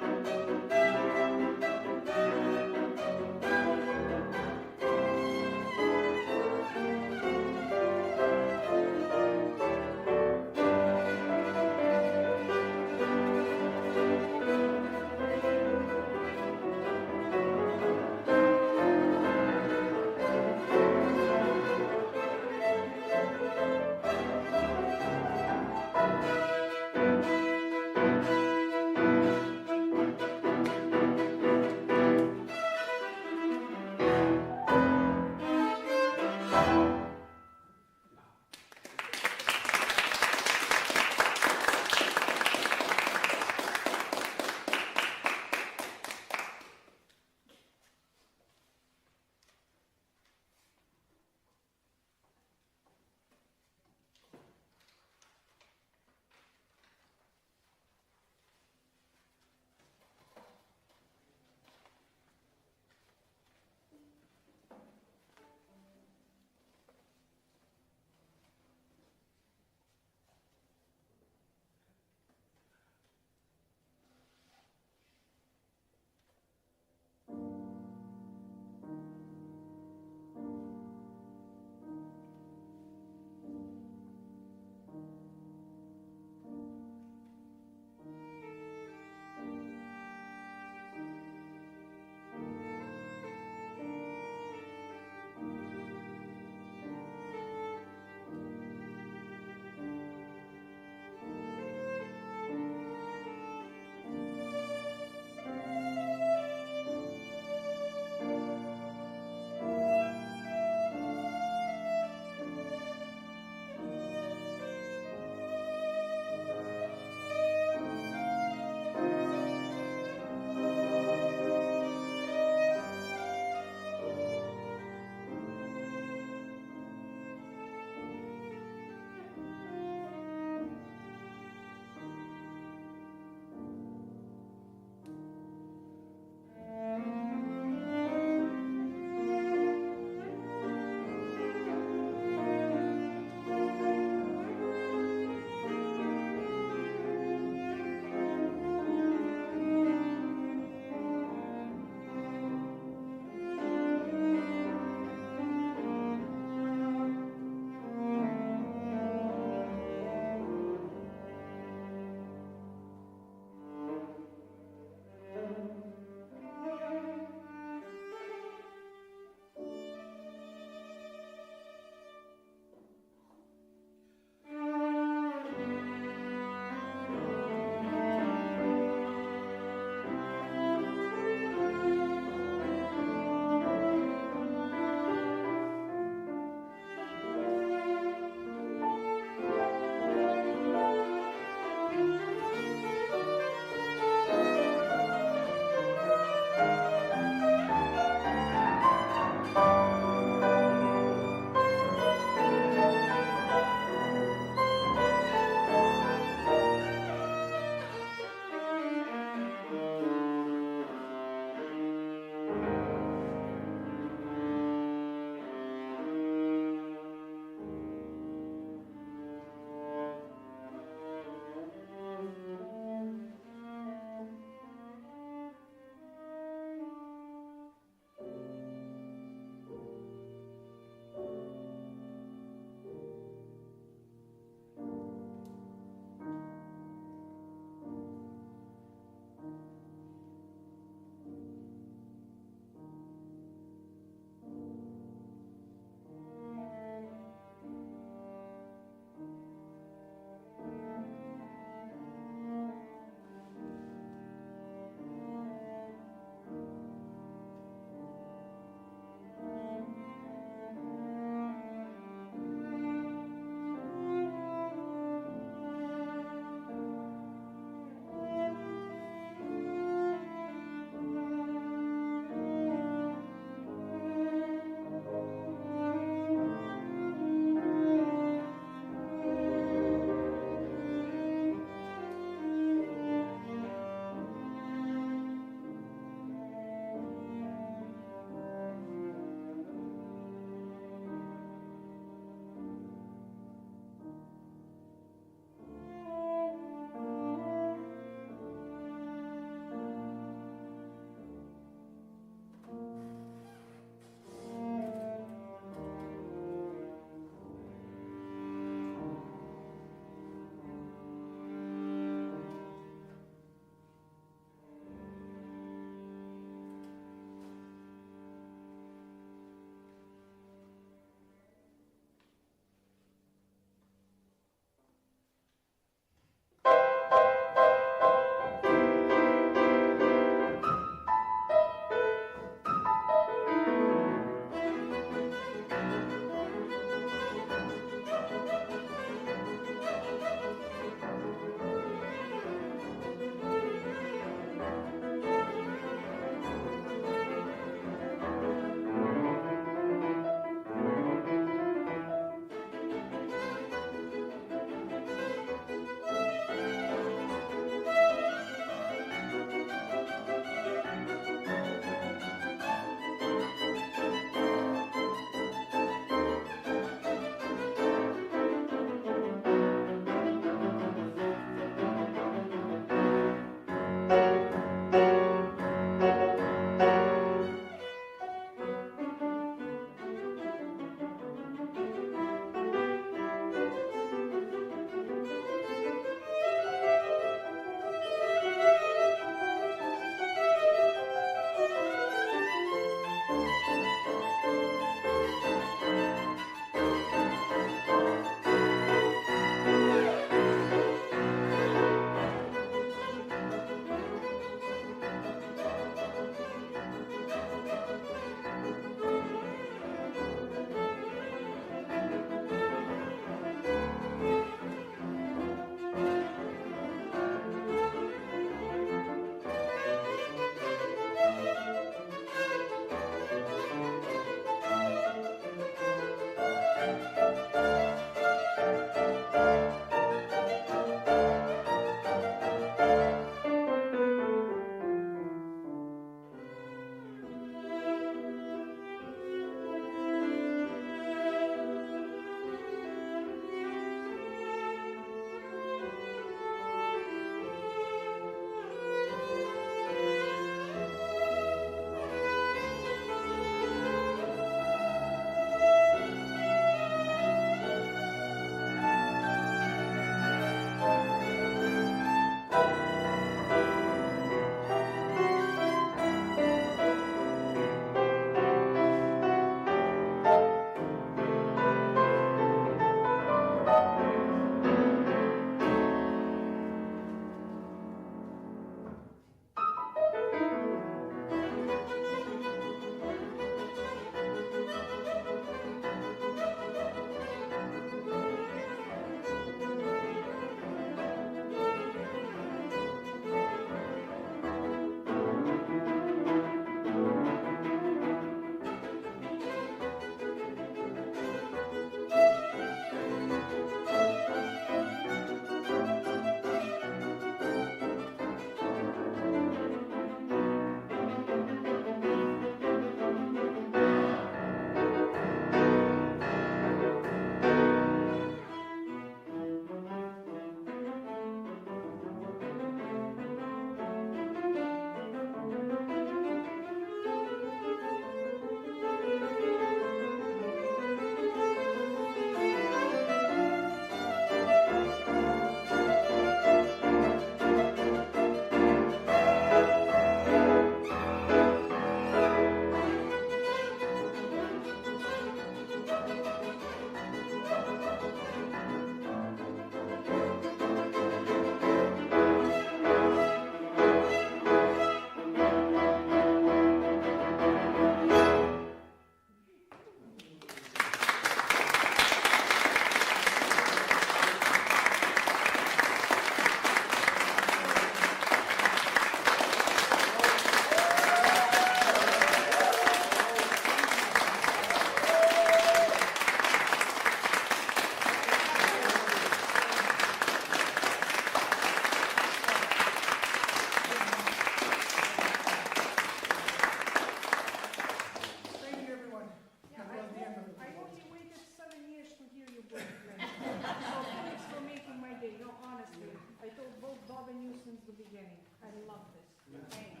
the beginning. I love this. Yeah. Thanks.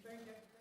Thank you.